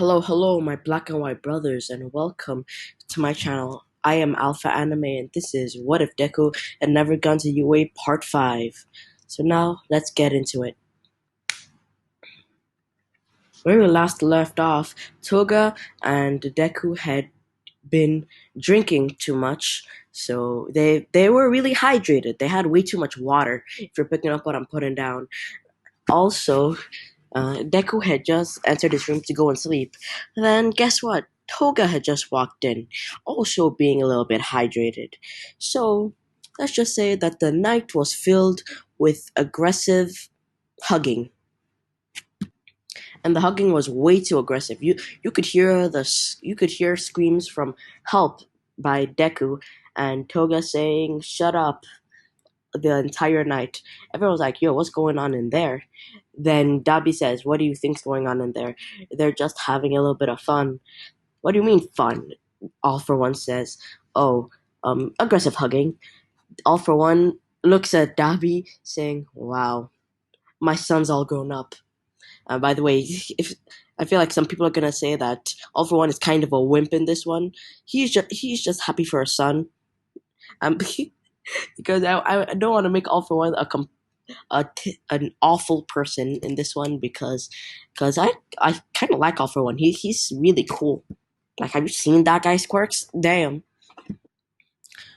Hello, my black and white brothers, and welcome to my channel. I am Alpha Anime, and this is What If Deku Had Never Gone to UA Part 5. So now, let's get into it. Where we last left off, Toga and Deku had been drinking too much, so they were really hydrated. They had way too much water, if you're picking up what I'm putting down. Also, Deku had just entered his room to go and sleep. Then, guess what? Toga had just walked in, also being a little bit hydrated. So, let's just say that the night was filled with aggressive hugging. And the hugging was way too aggressive. You could hear screams from help by Deku and Toga saying shut up the entire night. Everyone was like, yo, what's going on in there? Then Dabi says, what do you think's going on in there? They're just having a little bit of fun. What do you mean fun? All for One says, oh, aggressive hugging. All for One looks at Dabi saying, wow, my son's all grown up. By the way, if I feel like some people are gonna say that All for One is kind of a wimp in this one. He's just happy for his son. Um, because I don't want to make All for One an awful person in this one because I kind of like All for One. He's really cool. Like, have you seen that guy's quirks? Damn.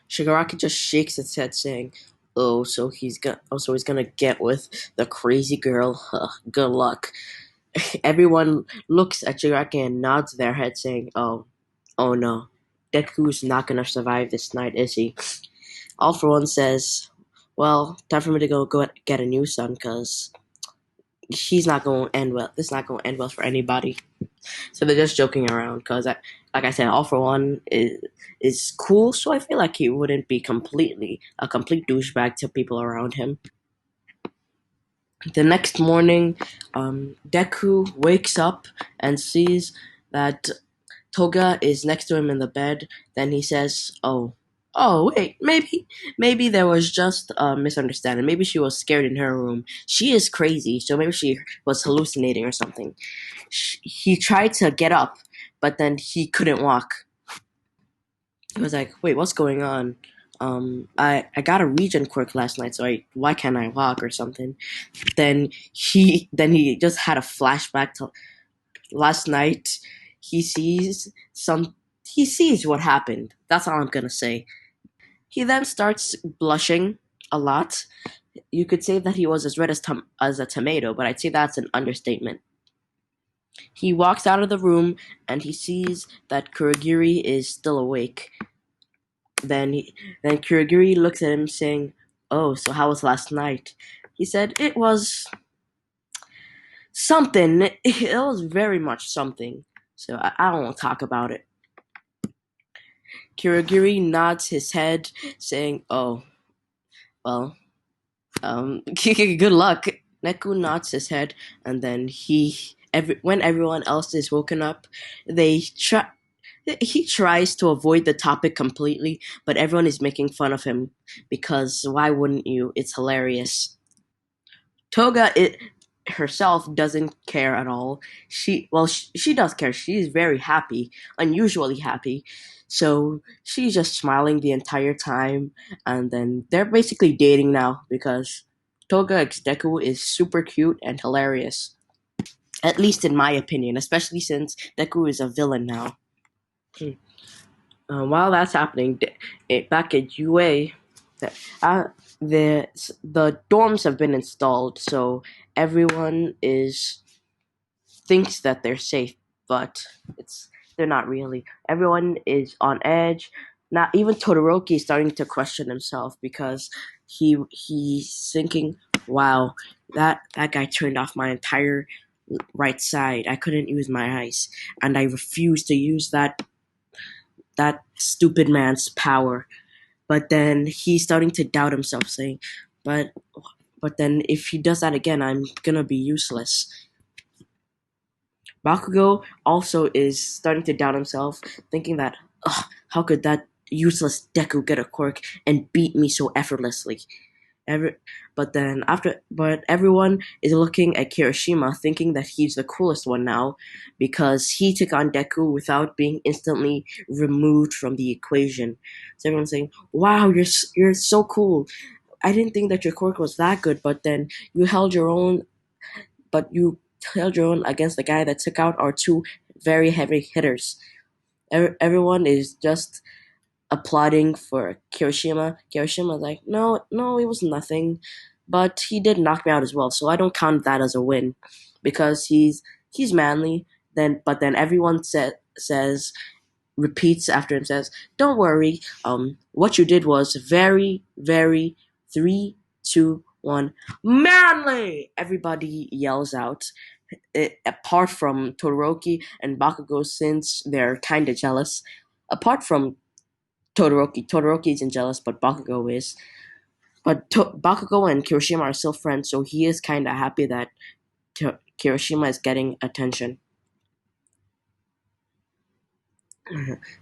Shigaraki just shakes its head, saying, "Oh, so he's gonna get with the crazy girl. Huh, good luck." Everyone looks at Shigaraki and nods their head, saying, oh no, Deku's not gonna survive this night, is he?" All for One says, "Well, time for me to go get a new son, cause he's not going to end well. This is not going to end well for anybody." So they're just joking around because, like I said, All for One is cool. So I feel like he wouldn't be completely a complete douchebag to people around him. The next morning, Deku wakes up and sees that Toga is next to him in the bed. Then he says, "Oh, wait, maybe there was just a misunderstanding. Maybe she was scared in her room. She is crazy, so maybe she was hallucinating or something." He tried to get up, but then he couldn't walk. He was like, "Wait, what's going on? I got a region quirk last night, so why can't I walk or something?" Then he just had a flashback to last night. He sees some. He sees what happened. That's all I'm gonna say. He then starts blushing a lot. You could say that he was as red as a tomato, but I'd say that's an understatement. He walks out of the room and he sees that Kurogiri is still awake. Then Kurogiri looks at him saying, "Oh, so how was last night?" He said it was something. It was very much something. So I don't want to talk about it. Kurogiri nods his head, saying, "Oh, well, good luck." Neku nods his head, and then when everyone else is woken up, they try. He tries to avoid the topic completely, but everyone is making fun of him because why wouldn't you? It's hilarious. Toga herself doesn't care at all. She does care. She's very happy, unusually happy. So she's just smiling the entire time, and then they're basically dating now because Toga x Deku is super cute and hilarious. At least in my opinion, especially since Deku is a villain now. While that's happening, back at UA, uh, the dorms have been installed, so everyone is thinks that they're safe, but they're not really. Everyone is on edge. Not even Todoroki is starting to question himself because he's thinking, "Wow, that guy turned off my entire right side. I couldn't use my eyes, and I refused to use that stupid man's power." But then he's starting to doubt himself, saying, "But but then if he does that again, I'm gonna be useless." Bakugo also is starting to doubt himself, thinking that, ugh, how could that useless Deku get a quirk and beat me so effortlessly? Every, but everyone is looking at Kirishima, thinking that he's the coolest one now, because he took on Deku without being instantly removed from the equation. So everyone's saying, "Wow, you're so cool. I didn't think that your quirk was that good, but then you held your own. But you held your own against the guy that took out our two very heavy hitters." Everyone is just applauding for Kirishima. Kirishima's like, no, no, it was nothing, but he did knock me out as well, so I don't count that as a win, because he's manly. Then everyone says, repeats after him, says, "Don't worry. What you did was very, very 3, 2, 1, manly." Everybody yells out. Apart from Todoroki and Bakugo, since they're kind of jealous. Apart from Todoroki isn't jealous, but Bakugo is. But Bakugo and Kirishima are still friends, so he is kind of happy that Kirishima is getting attention.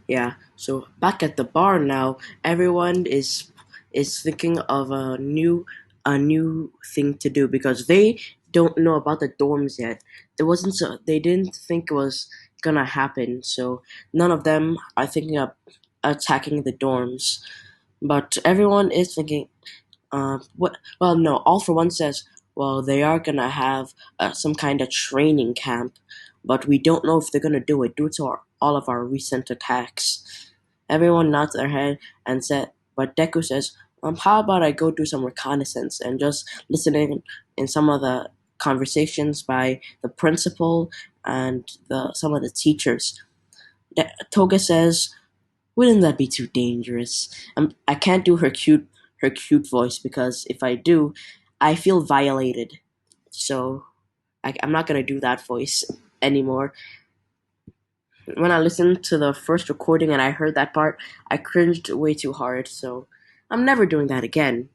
Yeah. So back at the bar now, everyone is thinking of a new thing to do, because they don't know about the dorms yet. They didn't think it was gonna happen, so none of them are thinking of attacking the dorms. But everyone is thinking, what? Well, no. All for One says, well, they are gonna have some kind of training camp, but we don't know if they're gonna do it due to all of our recent attacks. Everyone nods their head and said, but Deku says, how about I go do some reconnaissance and just listening in some of the conversations by the principal and some of the teachers. Toga says, wouldn't that be too dangerous? I can't do her cute voice, because if I do, I feel violated. So I'm not gonna do that voice anymore. When I listened to the first recording and I heard that part, I cringed way too hard. So I'm never doing that again.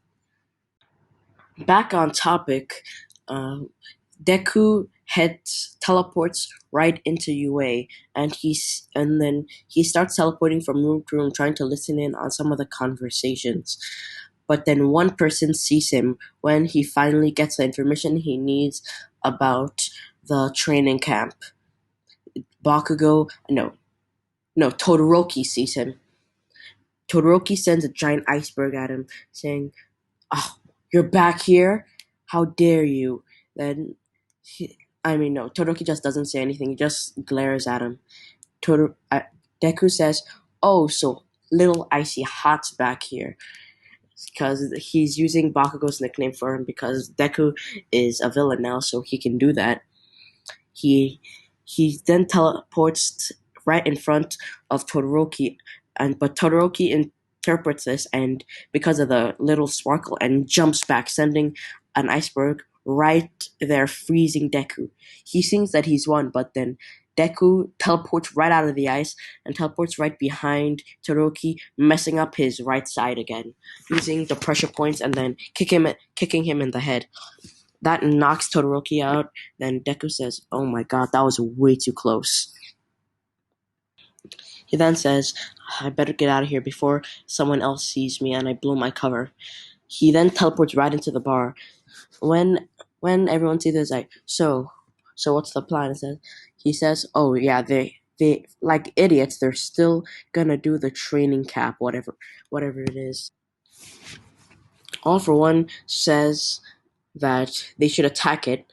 Back on topic, uh, Deku heads teleports right into UA, and then he starts teleporting from room to room, trying to listen in on some of the conversations. But then one person sees him when he finally gets the information he needs about the training camp. Bakugo, no, Todoroki sees him. Todoroki sends a giant iceberg at him, saying, "Oh, you're back here? How dare you?" Then, no, Todoroki just doesn't say anything. He just glares at him. Deku says, "Oh, so little icy hot's back here." Because he's using Bakugo's nickname for him, because Deku is a villain now, so he can do that. He he then teleports right in front of Todoroki, but Todoroki interprets this, and because of the little sparkle, and jumps back, sending an iceberg right there, freezing Deku. He thinks that he's won, but then Deku teleports right out of the ice and teleports right behind Todoroki, messing up his right side again, using the pressure points and then kicking him in the head. That knocks Todoroki out. Then Deku says, "Oh my god, that was way too close." He then says, "I better get out of here before someone else sees me and I blow my cover." He then teleports right into the bar. When when everyone sees this, like, so what's the plan? He says, "Oh yeah, they like idiots. They're still gonna do the training cap, whatever it is." All for One says that they should attack it,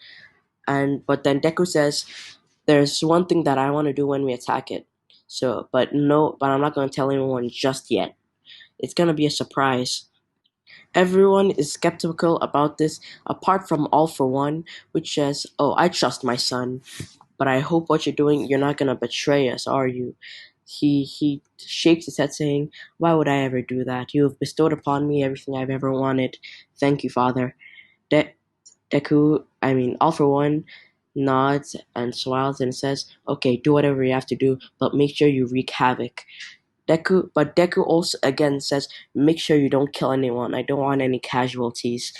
but then Deku says, there's one thing that I want to do when we attack it. So, but no, but I'm not going to tell anyone just yet. It's going to be a surprise. Everyone is skeptical about this, apart from All for One, which says, "Oh, I trust my son, but I hope what you're doing, you're not going to betray us, are you?" He shakes his head, saying, "Why would I ever do that? You have bestowed upon me everything I've ever wanted. Thank you, Father." De- All for One nods and smiles and says, "Okay, do whatever you have to do, but make sure you wreak havoc." Deku also again says, "Make sure you don't kill anyone. I don't want any casualties,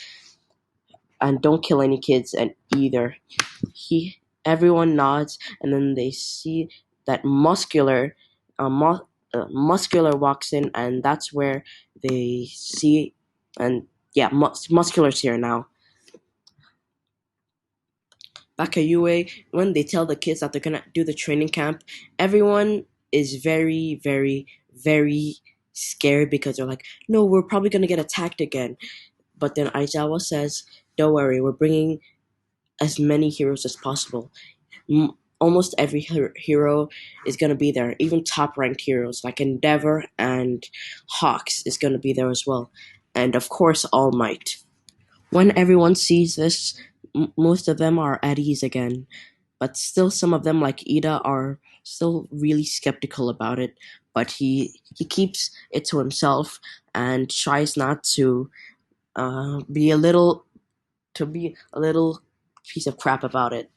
and don't kill any kids and either." Everyone nods, and then they see that muscular walks in, and that's where they see and Yeah, Muscular's here now. Back at UA, when they tell the kids that they're gonna do the training camp, everyone is very, very, very scared because they're like, no, we're probably gonna get attacked again. But then Aizawa says, don't worry, we're bringing as many heroes as possible. Almost every hero is going to be there. Even top ranked heroes like Endeavor and Hawks is going to be there as well. And of course, All Might. When everyone sees this, most of them are at ease again. But still, some of them, like Ida, are still really skeptical about it. But he keeps it to himself and tries not to be a little piece of crap about it.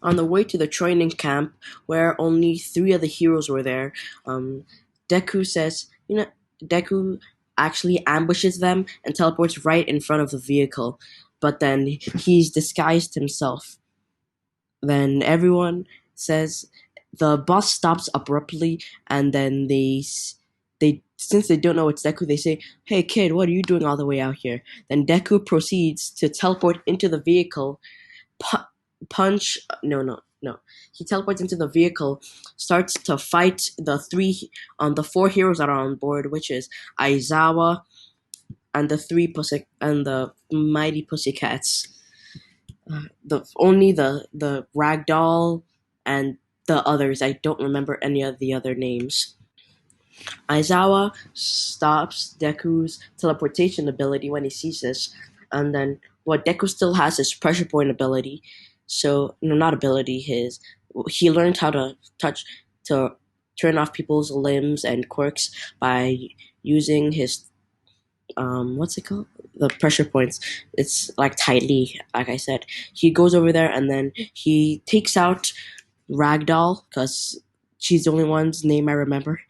On the way to the training camp, where only three of the heroes were there, um, Deku says, Deku actually ambushes them and teleports right in front of the vehicle. But then he's disguised himself. Then everyone says the bus stops abruptly, and then they since they don't know it's Deku, they say, "Hey kid, what are you doing all the way out here?" Then Deku proceeds to teleport into the vehicle, pu- punch. No. He teleports into the vehicle, starts to fight the four heroes that are on board, which is Aizawa and the mighty pussycats. The ragdoll and the others. I don't remember any of the other names. Aizawa stops Deku's teleportation ability when he sees this, and then what Deku still has his pressure point ability. So no, not ability. His he learned how to turn off people's limbs and quirks by using his what's it called? The pressure points. It's like tightly, like I said. He goes over there and then he takes out Ragdoll because she's the only one's name I remember.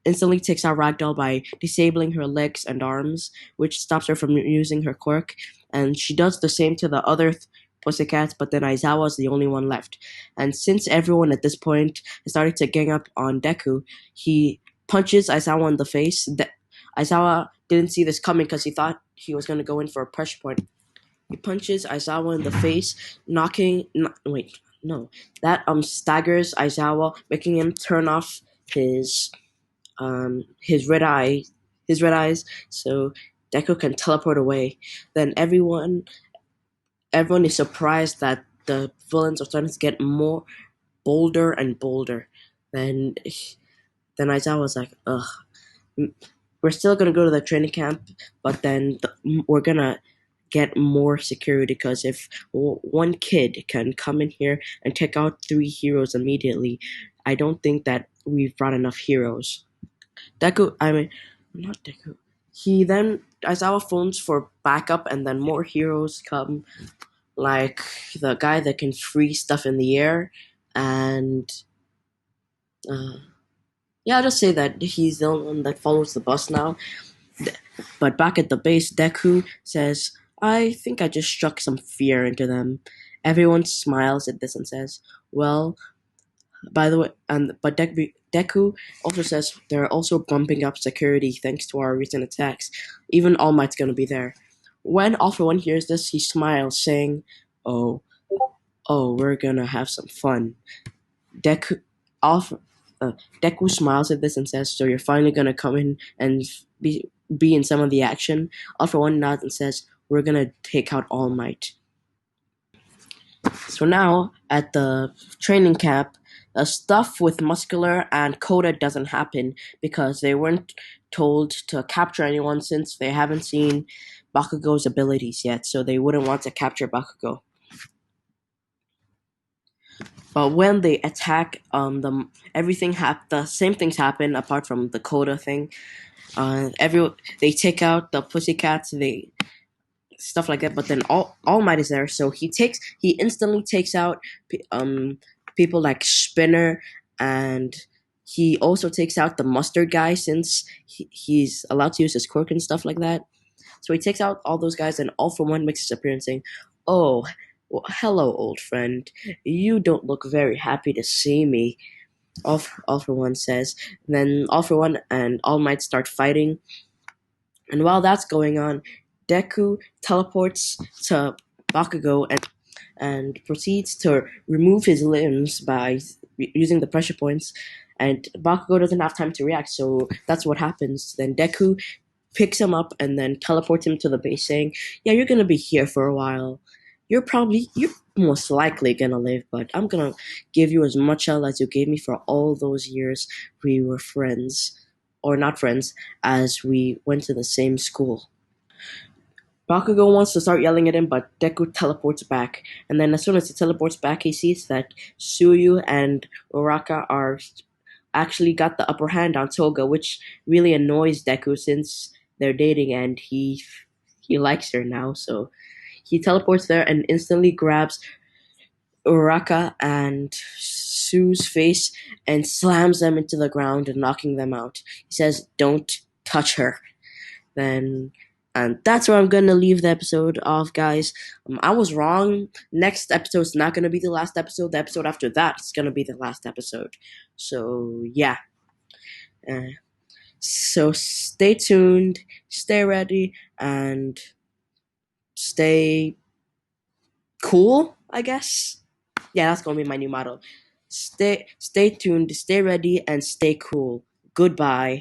Instantly takes out Ragdoll by disabling her legs and arms, which stops her from using her quirk. And she does the same to the other pussycats, but then Aizawa's the only one left. And since everyone at this point has started to gang up on Deku, he punches Aizawa in the face. Aizawa didn't see this coming because he thought he was going to go in for a pressure point. He punches Aizawa in the face, knocking. Wait, no, that staggers Aizawa, making him turn off his his red eye, his red eyes, so Deku can teleport away. Then everyone is surprised that the villains are starting to get more bolder and bolder. Then then Aizawa's like, ugh, we're still gonna go to the training camp, but then we're gonna get more security because if one kid can come in here and take out three heroes immediately, I don't think that we've brought enough heroes. Deku, I mean, not Deku. He then Aizawa phones for backup, and then more heroes come, like the guy that can freeze stuff in the air, and uh, yeah, I'll just say that he's the only one that follows the bus now. But back at the base, Deku says, I think I just struck some fear into them. Everyone smiles at this and says, well, by the way, but Deku also says they're also bumping up security thanks to our recent attacks. Even All Might's gonna be there. When All For One hears this, he smiles, saying, oh, we're gonna have some fun. Deku, All For, Deku smiles at this and says, so you're finally gonna come in and be in some of the action. All For One nods and says, we're gonna take out All Might. So now at the training camp, the stuff with Muscular and Coda doesn't happen because they weren't told to capture anyone since they haven't seen Bakugo's abilities yet, so they wouldn't want to capture Bakugo. But when they attack, the same things happen apart from the Coda thing. They take out the Pussycats. They stuff like that. But then All Might is there, so he instantly takes out people like Spinner, and he also takes out the Mustard guy since he's allowed to use his quirk and stuff like that. So he takes out all those guys, and All For One makes his appearance saying, "Oh, well, hello, old friend. You don't look very happy to see me." All For One says. Then All For One and All Might start fighting. And while that's going on, Deku teleports to Bakugo and proceeds to remove his limbs by using the pressure points. And Bakugo doesn't have time to react, so that's what happens. Then Deku picks him up and then teleports him to the base, saying, "Yeah, you're gonna be here for a while. You're most likely gonna live, but I'm gonna give you as much hell as you gave me for all those years we were friends, or not friends, as we went to the same school." Bakugo wants to start yelling at him, but Deku teleports back. And then, as soon as he teleports back, he sees that Suyu and Uraka are actually got the upper hand on Toga, which really annoys Deku since they're dating and he likes her now. So he teleports there and instantly grabs Uraka and Sue's face and slams them into the ground, knocking them out. He says, "Don't touch her." Then and that's where I'm gonna leave the episode off, guys. I was wrong. Next episode's not gonna be the last episode. The episode after that is gonna be the last episode. So yeah. Uh, so stay tuned, stay ready, and stay cool. I guess. Yeah, that's gonna be my new motto. Stay tuned, stay ready, and stay cool. Goodbye.